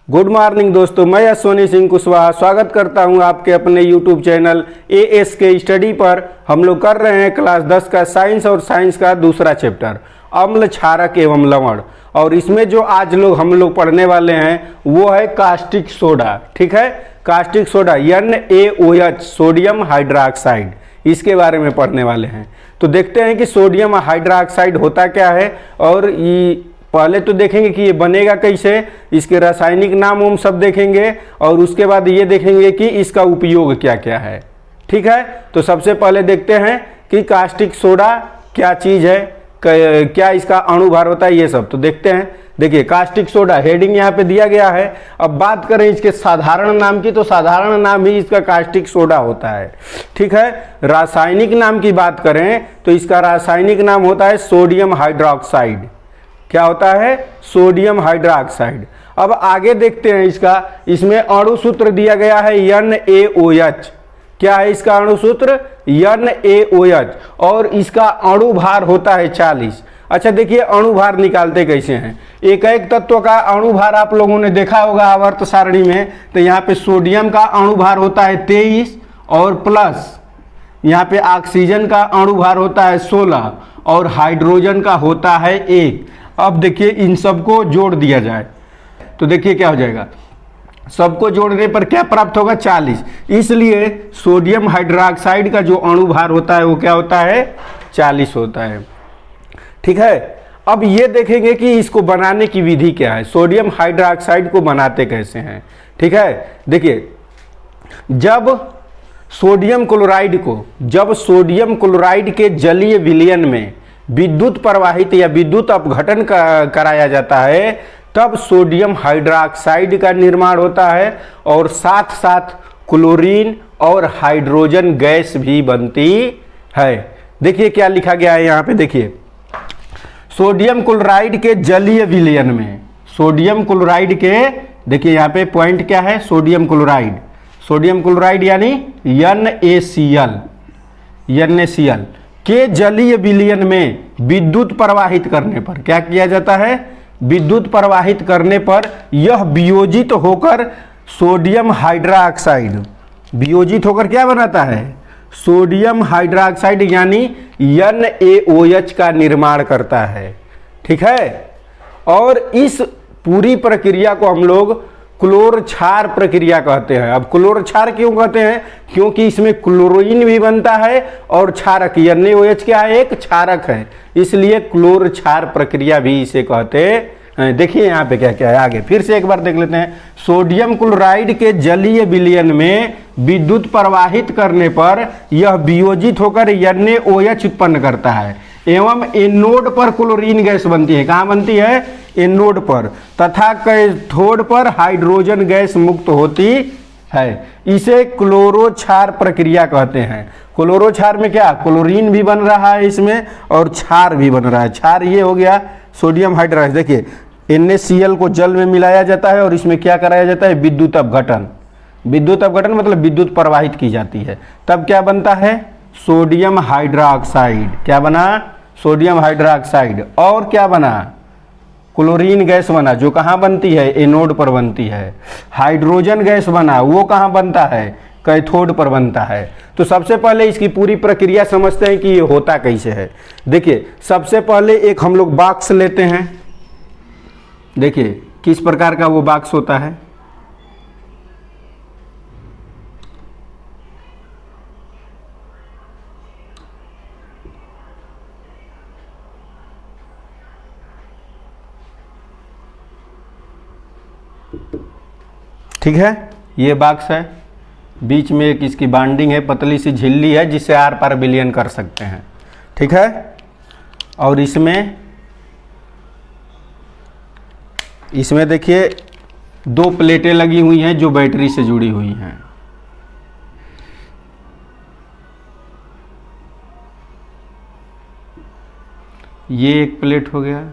Good morning दोस्तों, मैं अश्विनी सिंह कुशवाहा स्वागत करता हूं आपके अपने यूट्यूब चैनल ASK स्टडी पर। हम लोग कर रहे हैं क्लास 10 का साइंस और साइंस का दूसरा चैप्टर अम्ल, क्षारक एवं लवण। और इसमें जो आज हम लोग पढ़ने वाले हैं वो है कास्टिक सोडा। ठीक है, caustic soda NaOH sodium hydroxide, इसके बारे में पढ़ने वाले हैं। तो देखते हैं कि सोडियम हाइड्रोक्साइड होता क्या है और ये पहले तो देखेंगे कि ये बनेगा कैसे, इसके रासायनिक नाम हम सब देखेंगे और उसके बाद ये देखेंगे कि इसका उपयोग क्या क्या है। ठीक है, तो सबसे पहले देखते हैं कि कास्टिक सोडा क्या चीज़ है, क्या इसका अणुभार होता है, ये सब तो देखते हैं। देखिए कास्टिक सोडा हेडिंग यहाँ पे दिया गया है। अब बात करें इसके साधारण नाम की, तो साधारण नाम ही इसका कास्टिक सोडा होता है। ठीक है, रासायनिक नाम की बात करें तो इसका रासायनिक नाम होता है सोडियम हाइड्रोक्साइड। क्या होता है? Sodium hydroxide. अब आगे देखते हैं इसमें अणु सूत्र दिया गया है NaOH। क्या है इसका अणु सूत्र? NaOH। और इसका अणु भार होता है 40। अच्छा देखिए अणु भार निकालते कैसे हैं। एक एक तत्व का अणु भार आप लोगों ने देखा होगा आवर्त सारणी में। तो यहाँ पे सोडियम का अणु भार होता है 23 और प्लस यहाँ पे ऑक्सीजन का अणु भार होता है 16 और हाइड्रोजन का होता है 1। अब देखिए इन सबको जोड़ दिया जाए तो देखिए क्या हो जाएगा। सबको जोड़ने पर क्या प्राप्त होगा? 40। इसलिए सोडियम हाइड्रोक्साइड का जो अणु भार होता है वो क्या होता है? 40 होता है। ठीक है, अब ये देखेंगे कि इसको बनाने की विधि क्या है, सोडियम हाइड्रोक्साइड को बनाते कैसे हैं। ठीक है, देखिए जब सोडियम क्लोराइड के जलीय विलयन में विद्युत प्रवाहित या विद्युत अपघटन कराया जाता है तब सोडियम हाइड्रोक्साइड का निर्माण होता है और साथ साथ क्लोरीन और हाइड्रोजन गैस भी बनती है। देखिए क्या लिखा गया है यहाँ पे, देखिए सोडियम क्लोराइड के जलीय विलयन में, सोडियम क्लोराइड के, देखिए यहाँ पे पॉइंट क्या है, सोडियम क्लोराइड यानी NaCl के जलीय विलयन में विद्युत प्रवाहित करने पर क्या किया जाता है? विद्युत प्रवाहित करने पर यह वियोजित होकर सोडियम हाइड्रोक्साइड, वियोजित होकर क्या बनाता है? सोडियम हाइड्रोक्साइड यानी NaOH का निर्माण करता है। ठीक है, और इस पूरी प्रक्रिया को हम लोग क्लोर क्षार प्रक्रिया कहते हैं। अब क्लोर क्षार क्यों कहते हैं? क्योंकि इसमें क्लोरीन भी बनता है और क्षारक, NaOH क्या है? एक क्षारक है, इसलिए क्लोर क्षार प्रक्रिया भी इसे कहते हैं। देखिए यहाँ पे क्या क्या है, आगे फिर से एक बार देख लेते हैं। सोडियम क्लोराइड के जलीय विलयन में विद्युत प्रवाहित करने पर यह वियोजित होकर NaOH उत्पन्न करता है एवं एनोड पर क्लोरीन गैस बनती है। कहाँ बनती है? एनोड पर, तथा कैथोड पर हाइड्रोजन गैस मुक्त होती है। इसे क्लोरो क्षार प्रक्रिया कहते हैं। क्लोरो क्षार में क्या? क्लोरीन भी बन रहा है इसमें और क्षार भी बन रहा है। क्षार ये हो गया सोडियम हाइड्रोक्साइड। देखिए NaCl को जल में मिलाया जाता है और इसमें क्या कराया जाता है? विद्युत अपघटन। विद्युत अपघटन मतलब विद्युत प्रवाहित की जाती है, तब क्या बनता है? Sodium hydroxide. क्या बना? Sodium hydroxide. और क्या बना? क्लोरीन गैस बना, जो कहाँ बनती है? एनोड पर बनती है। हाइड्रोजन गैस बना, वो कहाँ बनता है? कैथोड पर बनता है। तो सबसे पहले इसकी पूरी प्रक्रिया समझते हैं कि ये होता कैसे है। देखिए सबसे पहले एक हम लोग बॉक्स लेते हैं। देखिए किस प्रकार का वो बॉक्स होता है। ठीक है, ये बॉक्स है, बीच में एक इसकी बाइंडिंग है, पतली सी झिल्ली है जिससे आर पार विलयन कर सकते हैं। ठीक है, और इसमें देखिए 2 प्लेटें लगी हुई हैं जो बैटरी से जुड़ी हुई हैं। ये एक प्लेट हो गया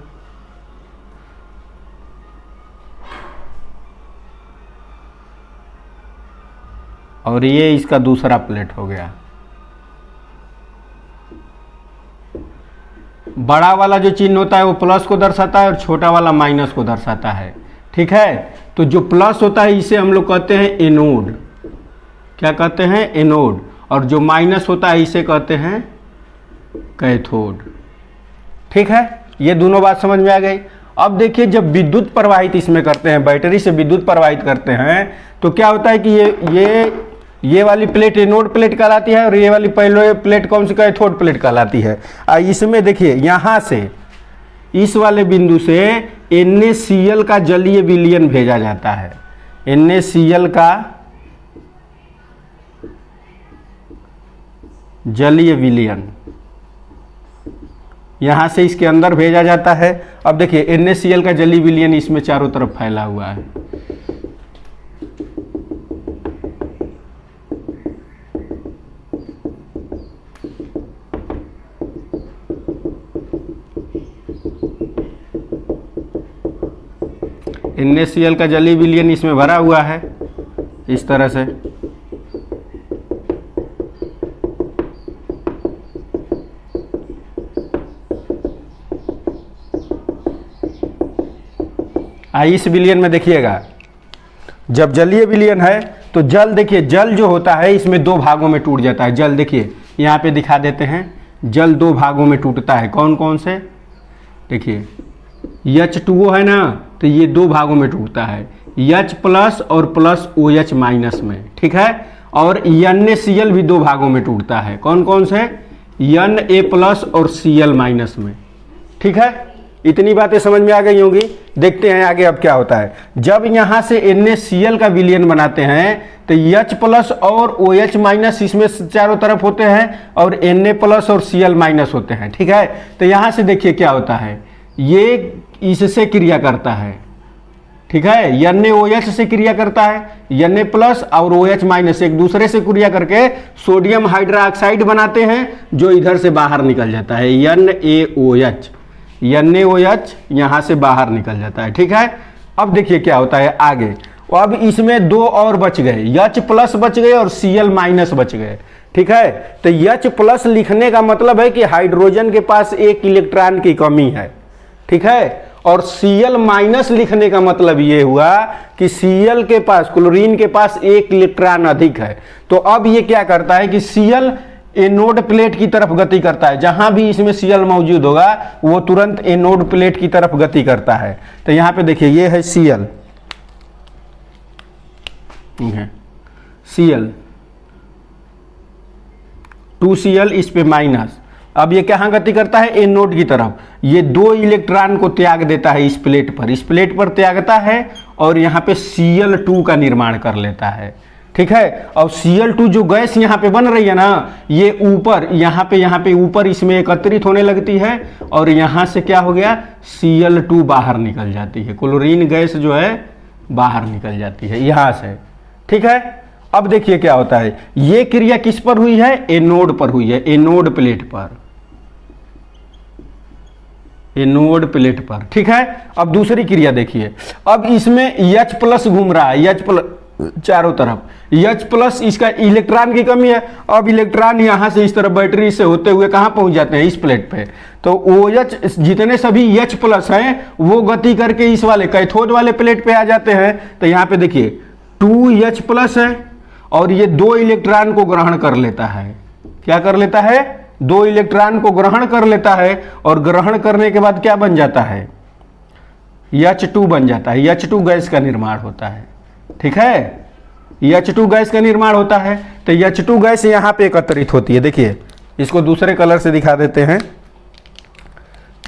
और ये इसका दूसरा प्लेट हो गया। बड़ा वाला जो चिन्ह होता है वो प्लस को दर्शाता है और छोटा वाला माइनस को दर्शाता है। ठीक है, तो जो प्लस होता है इसे हम लोग कहते हैं एनोड। क्या कहते हैं? एनोड। और जो माइनस होता है इसे कहते हैं कैथोड। ठीक है, ये दोनों बात समझ में आ गई। अब देखिए, जब विद्युत प्रवाहित इसमें करते हैं, बैटरी से विद्युत प्रवाहित करते हैं, तो क्या होता है कि ये वाली प्लेट एनोड प्लेट कहलाती है और ये वाली पहले प्लेट कौन सी? कैथोड प्लेट कहलाती है। इसमें देखिए, यहाँ से इस वाले बिंदु से NaCl का जलीय विलयन भेजा जाता है। NaCl का जलीय विलयन यहां से इसके अंदर भेजा जाता है। अब देखिए, NaCl का जलीय विलयन इसमें चारों तरफ फैला हुआ है। NaCl का जलीय विलयन इसमें भरा हुआ है इस तरह से। इस विलयन में देखिएगा, जब जलीय विलयन है तो जल, देखिए जल जो होता है इसमें दो भागों में टूट जाता है। जल देखिए यहाँ पे दिखा देते हैं, जल दो भागों में टूटता है। कौन कौन से? देखिए H2O है ना, तो ये दो भागों में टूटता है, H प्लस और प्लस OH माइनस में। ठीक है, और NaCl भी दो भागों में टूटता है। कौन कौन से? Na प्लस और Cl माइनस में। ठीक है, इतनी बातें समझ में आ गई होंगी। देखते हैं आगे अब क्या होता है। जब यहाँ से NaCl का विलयन बनाते हैं तो H प्लस और OH माइनस इसमें चारों तरफ होते हैं और Na प्लस और Cl माइनस होते हैं। ठीक है, तो यहाँ से देखिए क्या होता है, ये इससे क्रिया करता है। ठीक है, NaOH से क्रिया करता है, Na प्लस और OH माइनस एक दूसरे से क्रिया करके सोडियम हाइड्रोक्साइड बनाते हैं, जो इधर से बाहर निकल जाता है। NaOH यहाँ से बाहर निकल जाता है। ठीक है, अब देखिए क्या होता है आगे। अब इसमें दो और बच गए, H प्लस बच गए और Cl माइनस बच गए। ठीक है, तो H प्लस लिखने का मतलब है कि हाइड्रोजन के पास एक इलेक्ट्रॉन की कमी है। ठीक है, और Cl माइनस लिखने का मतलब ये हुआ कि Cl के पास, क्लोरीन के पास एक इलेक्ट्रॉन अधिक है। तो अब ये क्या करता है कि Cl एनोड प्लेट की तरफ गति करता है। जहां भी इसमें Cl मौजूद होगा वो तुरंत एनोड प्लेट की तरफ गति करता है। तो यहां पे देखिए, ये है Cl, Cl 2Cl, इस पे माइनस। अब ये कहां गति करता है? एनोड की तरफ। ये दो इलेक्ट्रॉन को त्याग देता है इस प्लेट पर, इस प्लेट पर त्यागता है और यहां पे Cl2 का निर्माण कर लेता है। ठीक है, और Cl2 जो गैस यहाँ पे बन रही है ना, ये ऊपर यहाँ पे ऊपर इसमें एकत्रित होने लगती है और यहाँ से क्या हो गया, Cl2 बाहर निकल जाती है। क्लोरीन गैस जो है बाहर निकल जाती है यहाँ से। ठीक है, अब देखिए क्या होता है, ये क्रिया किस पर हुई है? एनोड पर हुई है, एनोड प्लेट पर, एनोड प्लेट पर। ठीक है, अब दूसरी क्रिया देखिए। अब इसमें H प्लस घूम रहा है, H प्लस चारों तरफ, H प्लस इसका इलेक्ट्रॉन की कमी है। अब इलेक्ट्रॉन यहां से इस तरह बैटरी से होते हुए कहां पहुंच जाते हैं? इस प्लेट पे। तो OH जितने सभी H प्लस हैं वो गति करके इस वाले कैथोड वाले प्लेट पे आ जाते हैं। तो यहां पे देखिए 2H प्लस है और ये दो इलेक्ट्रॉन को ग्रहण कर लेता है। क्या कर लेता है? दो इलेक्ट्रॉन को ग्रहण कर लेता है और ग्रहण करने के बाद क्या बन जाता है? H2 बन जाता है। H2 गैस का निर्माण होता है। ठीक है, H2 गैस का निर्माण होता है। तो H2 गैस यहाँ पे एकत्रित होती है। देखिए इसको दूसरे कलर से दिखा देते हैं।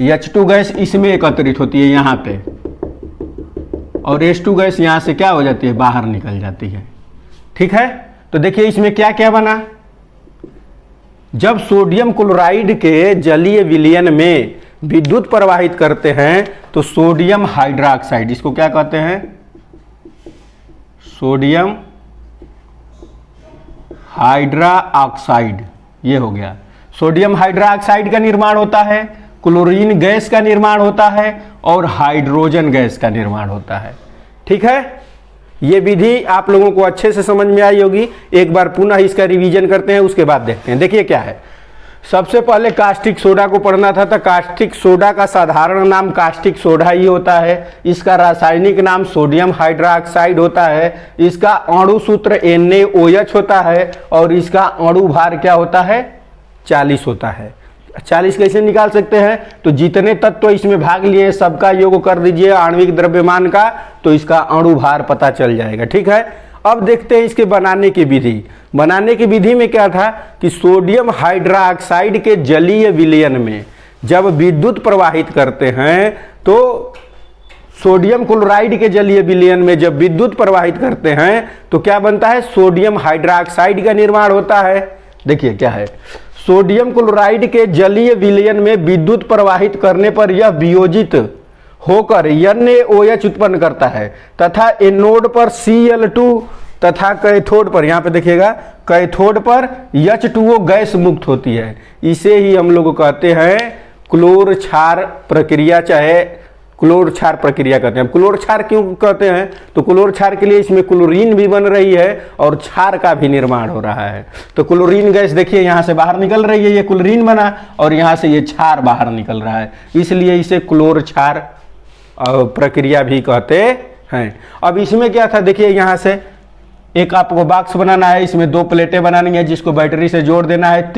H2 गैस इसमें एकत्रित होती है यहाँ पे, और H2 गैस यहाँ से क्या हो जाती है? बाहर निकल जाती है। ठीक है, तो देखिए इसमें क्या क्या बना। जब सोडियम क्लोराइड के जलीय विलयन में विद्युत प्रवाहित करते हैं तो सोडियम हाइड्रोक्साइड, इसको क्या कहते हैं? सोडियम हाइड्रोक्साइड, ये हो गया। सोडियम हाइड्रोक्साइड का निर्माण होता है, क्लोरीन गैस का निर्माण होता है और हाइड्रोजन गैस का निर्माण होता है। ठीक है, ये विधि आप लोगों को अच्छे से समझ में आई होगी। एक बार पुनः इसका रिवीजन करते हैं, उसके बाद देखते हैं। देखिए क्या है, सबसे पहले कास्टिक सोडा को पढ़ना था, तो कास्टिक सोडा का साधारण नाम कास्टिक सोडा ही होता है। इसका रासायनिक नाम सोडियम हाइड्रोक्साइड होता है। इसका अणु सूत्र NaOH होता है और इसका अणु भार क्या होता है, 40 होता है। 40 कैसे निकाल सकते हैं, तो जितने तत्व इसमें भाग लिए सबका योग कर दीजिए आणविक द्रव्यमान का, तो इसका अणु भार पता चल जाएगा। ठीक है, अब देखते हैं इसके बनाने की विधि। बनाने की विधि में क्या था कि सोडियम हाइड्रोक्साइड के जलीय विलयन में जब विद्युत प्रवाहित करते हैं, तो सोडियम क्लोराइड के जलीय विलयन में जब विद्युत प्रवाहित करते हैं तो क्या बनता है, सोडियम हाइड्रोक्साइड का निर्माण होता है। देखिए क्या है, सोडियम क्लोराइड के जलीय विलयन में विद्युत प्रवाहित करने पर यह वियोजित होकर NaOH उत्पन्न करता है तथा एनोड पर Cl2 तथा कैथोड पर, यहाँ पे देखिएगा कैथोड पर H2O गैस मुक्त होती है। इसे ही हम लोग कहते हैं क्लोर क्षार प्रक्रिया, चाहे क्लोर क्षार प्रक्रिया कहते हैं। क्लोर क्षार क्यों कहते हैं, तो क्लोर क्षार के लिए इसमें क्लोरीन भी बन रही है और क्षार का भी निर्माण हो रहा है। तो क्लोरीन गैस देखिए यहाँ से बाहर निकल रही है, ये क्लोरीन बना और यहाँ से ये क्षार बाहर निकल रहा है, इसलिए इसे क्लोर क्षार प्रक्रिया भी कहते हैं। अब इसमें क्या था, देखिए यहाँ से एक आपको बॉक्स बनाना है, इसमें 2 प्लेटें बनानी है जिसको बैटरी से जोड़ देना है,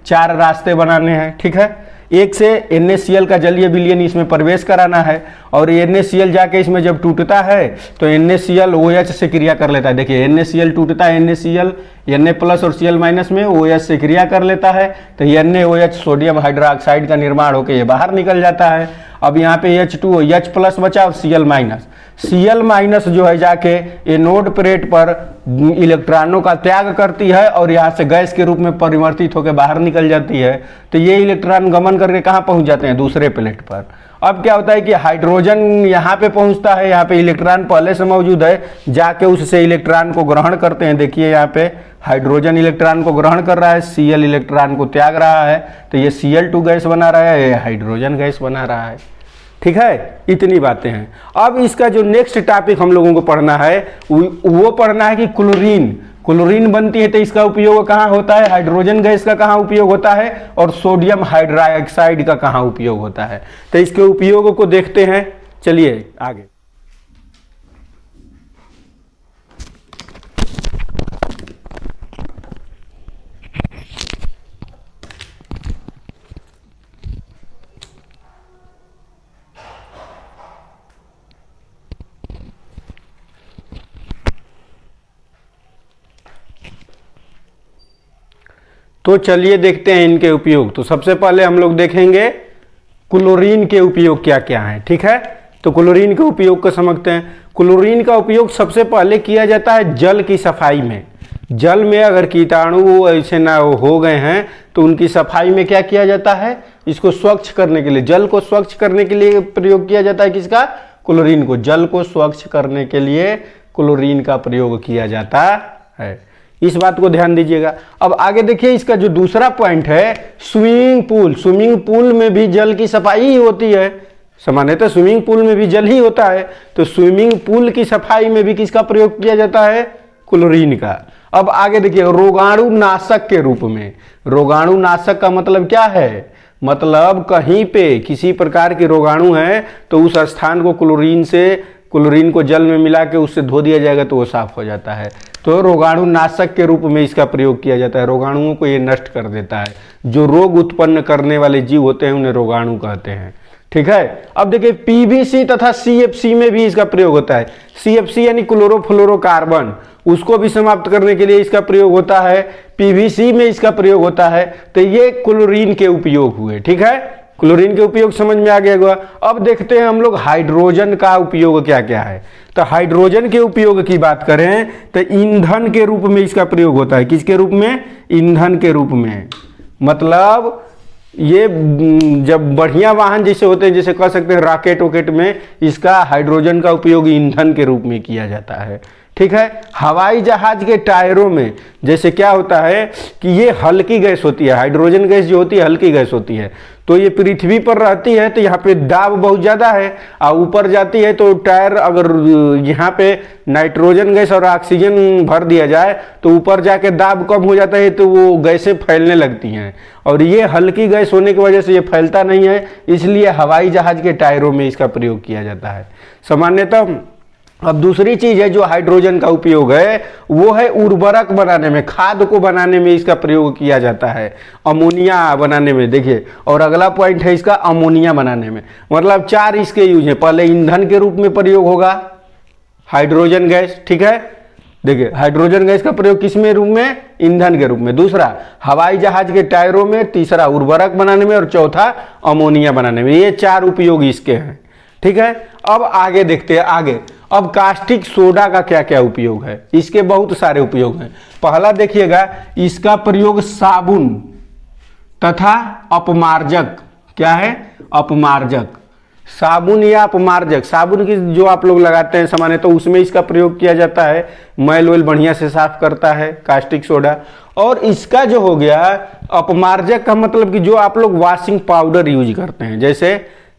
4 रास्ते बनाने हैं। ठीक है, एक से NaCl का जलीय विलयन इसमें प्रवेश कराना है और NaCl जाके इसमें जब टूटता है तो NaCl OH से क्रिया कर लेता है। देखिए NaCl टूटता है, NaCl Na+ और Cl- में OH से क्रिया कर लेता है, तो NaOH सोडियम हाइड्रोक्साइड का निर्माण होकर ये बाहर निकल जाता है। अब यहाँ पे H2O H+ बचा और Cl- जो है जाके एनोड प्लेट पर इलेक्ट्रॉनों का त्याग करती है और यहाँ से गैस के रूप में परिवर्तित होकर बाहर निकल जाती है। तो ये इलेक्ट्रॉन गमन करके कहाँ पहुँच जाते हैं, दूसरे प्लेट पर। अब क्या होता है कि हाइड्रोजन यहाँ पे पहुँचता है, यहाँ पे इलेक्ट्रॉन पहले से मौजूद है, जाके उससे इलेक्ट्रॉन को ग्रहण करते हैं। देखिए यहाँ पे हाइड्रोजन इलेक्ट्रॉन को ग्रहण कर रहा है, Cl इलेक्ट्रॉन को त्याग रहा है, तो ये Cl2 गैस बना रहा है, ये हाइड्रोजन गैस बना रहा है। ठीक है, इतनी बातें हैं। अब इसका जो नेक्स्ट टॉपिक हम लोगों को पढ़ना है वो पढ़ना है कि क्लोरीन बनती है, तो इसका उपयोग कहाँ होता है, हाइड्रोजन गैस का कहाँ उपयोग होता है और सोडियम हाइड्रोक्साइड का कहाँ उपयोग होता है। तो इसके उपयोग को देखते हैं, चलिए आगे। तो चलिए देखते हैं इनके उपयोग। तो सबसे पहले हम लोग देखेंगे क्लोरीन के उपयोग क्या क्या हैं। ठीक है, तो क्लोरीन के उपयोग को समझते हैं। क्लोरीन का उपयोग सबसे पहले किया जाता है जल की सफाई में। जल में अगर कीटाणु ऐसे ना हो गए हैं तो उनकी सफाई में क्या किया जाता है, इसको स्वच्छ करने के लिए, जल को स्वच्छ करने के लिए प्रयोग किया जाता है। किसका, क्लोरीन को। जल को स्वच्छ करने के लिए क्लोरीन का प्रयोग किया जाता है, इस बात को ध्यान दीजिएगा। अब आगे देखिए, इसका जो दूसरा पॉइंट है स्विमिंग पूल में भी जल की सफाई ही होती है। सामान्यतः स्विमिंग पूल में भी जल ही होता है, तो स्विमिंग पूल की सफाई में भी किसका प्रयोग किया जाता है, क्लोरीन का। अब आगे देखिए, रोगाणु नाशक के रूप में। रोगाणु नाशक का मतलब क्या है, मतलब कहीं पे किसी प्रकार के रोगाणु है तो उस स्थान को क्लोरीन को जल में मिला के उससे धो दिया जाएगा तो वो साफ हो जाता है। तो रोगाणु नाशक के रूप में इसका प्रयोग किया जाता है। रोगाणुओं को ये नष्ट कर देता है। जो रोग उत्पन्न करने वाले जीव होते हैं उन्हें रोगाणु कहते हैं। ठीक है, अब देखिए PVC तथा CFC में भी इसका प्रयोग होता है। CFC यानी क्लोरोफ्लोरोकार्बन, उसको भी समाप्त करने के लिए इसका प्रयोग होता है। PVC में इसका प्रयोग होता है। तो ये क्लोरीन के उपयोग हुए। ठीक है, क्लोरीन के उपयोग समझ में आ गया होगा। अब देखते हैं हम लोग हाइड्रोजन का उपयोग क्या क्या है। तो हाइड्रोजन के उपयोग की बात करें तो ईंधन के रूप में इसका प्रयोग होता है। किसके रूप में, ईंधन के रूप में। मतलब ये जब बढ़िया वाहन जैसे होते हैं, जैसे कह सकते हैं रॉकेट वॉकेट में, इसका हाइड्रोजन का उपयोग ईंधन के रूप में किया जाता है। ठीक है। हवाई जहाज के टायरों में जैसे क्या होता है कि ये हल्की गैस होती है, हाइड्रोजन गैस जो होती है हल्की गैस होती है, तो ये पृथ्वी पर रहती है तो यहाँ पे दाब बहुत ज़्यादा है, और ऊपर जाती है तो टायर अगर यहाँ पे नाइट्रोजन गैस और ऑक्सीजन भर दिया जाए तो ऊपर जाके दाब कम हो जाता है, तो वो गैसें फैलने लगती हैं, और ये हल्की गैस होने की वजह से ये फैलता नहीं है, इसलिए हवाई जहाज के टायरों में इसका प्रयोग किया जाता है सामान्यतः। अब दूसरी चीज है जो हाइड्रोजन का उपयोग है वो है उर्वरक बनाने में, खाद को बनाने में इसका प्रयोग किया जाता है, अमोनिया बनाने में। देखिए, और अगला पॉइंट है इसका अमोनिया बनाने में, मतलब 4 इसके यूज है। पहले ईंधन के रूप में प्रयोग होगा हाइड्रोजन गैस, ठीक है। देखिए, हाइड्रोजन गैस का प्रयोग किस में रूप में? ईंधन के रूप में। दूसरा हवाई जहाज के टायरों में, तीसरा उर्वरक बनाने में, और चौथा अमोनिया बनाने में। ये 4 उपयोग इसके हैं, ठीक है। अब आगे देखते हैं आगे। अब कास्टिक सोडा का क्या क्या उपयोग है? इसके बहुत सारे उपयोग हैं। पहला देखिएगा, इसका प्रयोग साबुन तथा अपमार्जक, क्या है? अपमार्जक। साबुन या अपमार्जक, साबुन की जो आप लोग लगाते हैं सामान्य, तो उसमें इसका प्रयोग किया जाता है, मैल वैल बढ़िया से साफ करता है कास्टिक सोडा। और इसका जो हो गया अपमार्जक का मतलब कि जो आप लोग वॉशिंग पाउडर यूज करते हैं, जैसे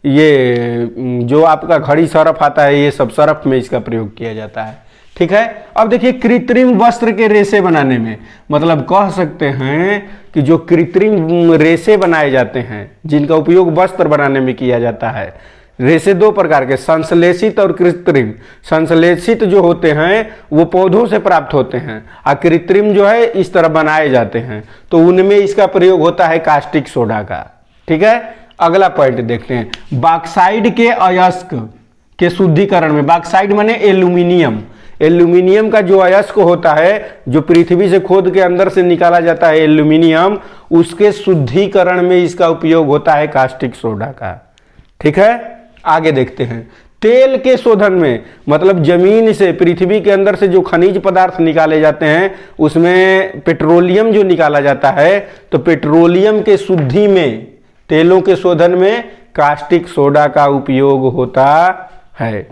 ये जो आपका घड़ी सरफ आता है, ये सब सरफ में इसका प्रयोग किया जाता है, ठीक है। अब देखिए, कृत्रिम वस्त्र के रेशे बनाने में, मतलब कह सकते हैं कि जो कृत्रिम रेशे बनाए जाते हैं जिनका उपयोग वस्त्र बनाने में किया जाता है, रेशे 2 प्रकार के, संश्लेषित और कृत्रिम। संश्लेषित जो होते हैं वो पौधों से प्राप्त होते हैं, और कृत्रिम जो है इस तरह बनाए जाते हैं, तो उनमें इसका प्रयोग होता है कास्टिक सोडा का, ठीक है। अगला पॉइंट देखते हैं, बॉक्साइड के अयस्क के शुद्धिकरण में। बॉक्साइड माने एल्यूमिनियम। एल्यूमिनियम का जो अयस्क होता है, जो पृथ्वी से खोद के अंदर से निकाला जाता है एल्यूमिनियम, उसके शुद्धिकरण में इसका उपयोग होता है कास्टिक सोडा का, ठीक है। आगे देखते हैं, तेल के शोधन में, मतलब जमीन से, पृथ्वी के अंदर से जो खनिज पदार्थ निकाले जाते हैं उसमें पेट्रोलियम जो निकाला जाता है, तो पेट्रोलियम के शुद्धि में, तेलों के शोधन में कास्टिक सोडा का उपयोग होता है,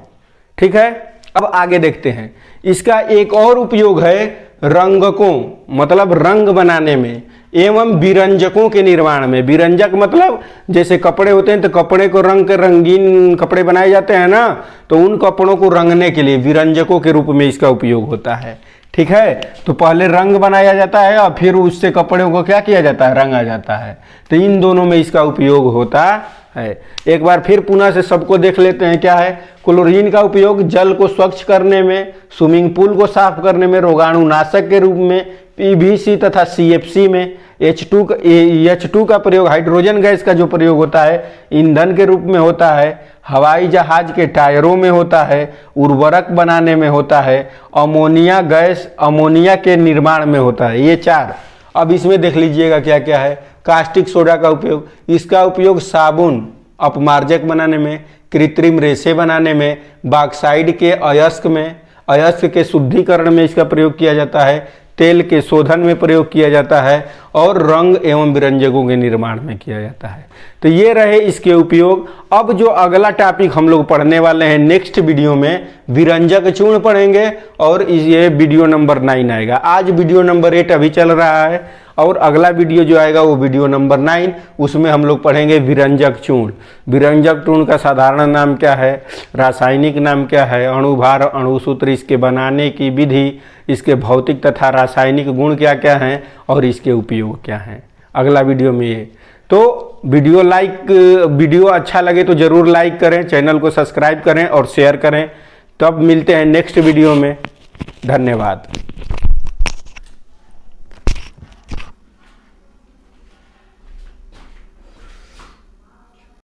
ठीक है। अब आगे देखते हैं, इसका एक और उपयोग है रंगकों, मतलब रंग बनाने में, एवं विरंजकों के निर्माण में। विरंजक मतलब जैसे कपड़े होते हैं तो कपड़े को रंग के रंगीन कपड़े बनाए जाते हैं ना, तो उन कपड़ों को रंगने के लिए विरंजकों के रूप में इसका उपयोग होता है, ठीक है। तो पहले रंग बनाया जाता है और फिर उससे कपड़ों को क्या किया जाता है? रंगा जाता है। तो इन दोनों में इसका उपयोग होता है। एक बार फिर पुनः से सबको देख लेते हैं, क्या है? क्लोरीन का उपयोग जल को स्वच्छ करने में, स्विमिंग पूल को साफ करने में, रोगाणुनाशक के रूप में, पीवीसी तथा सीएफसी में। H2 का प्रयोग, हाइड्रोजन गैस का जो प्रयोग होता है ईंधन के रूप में होता है, हवाई जहाज के टायरों में होता है, उर्वरक बनाने में होता है, अमोनिया गैस, अमोनिया के निर्माण में होता है। ये 4। अब इसमें देख लीजिएगा क्या क्या है। कास्टिक सोडा का उपयोग, इसका उपयोग साबुन, अपमार्जक बनाने में, कृत्रिम रेशे बनाने में, बॉक्साइड के अयस्क में, अयस्क के शुद्धिकरण में इसका प्रयोग किया जाता है, तेल के शोधन में प्रयोग किया जाता है, और रंग एवं विरंजकों के निर्माण में किया जाता है। तो ये रहे इसके उपयोग। अब जो अगला टॉपिक हम लोग पढ़ने वाले हैं नेक्स्ट वीडियो में, विरंजक चूर्ण पढ़ेंगे, और ये वीडियो नंबर 9 आएगा। आज वीडियो नंबर 8 अभी चल रहा है, और अगला वीडियो जो आएगा वो वीडियो नंबर 9, उसमें हम लोग पढ़ेंगे विरंजक चूर्ण। विरंजक चूर्ण का साधारण नाम क्या है, रासायनिक नाम क्या है, अणुभार, अणुसूत्र, इसके बनाने की विधि, इसके भौतिक तथा रासायनिक गुण क्या क्या हैं, और इसके उपयोग क्या हैं, अगला वीडियो में ये। तो वीडियो अच्छा लगे तो ज़रूर लाइक करें, चैनल को सब्सक्राइब करें और शेयर करें। तब मिलते हैं नेक्स्ट वीडियो में। धन्यवाद।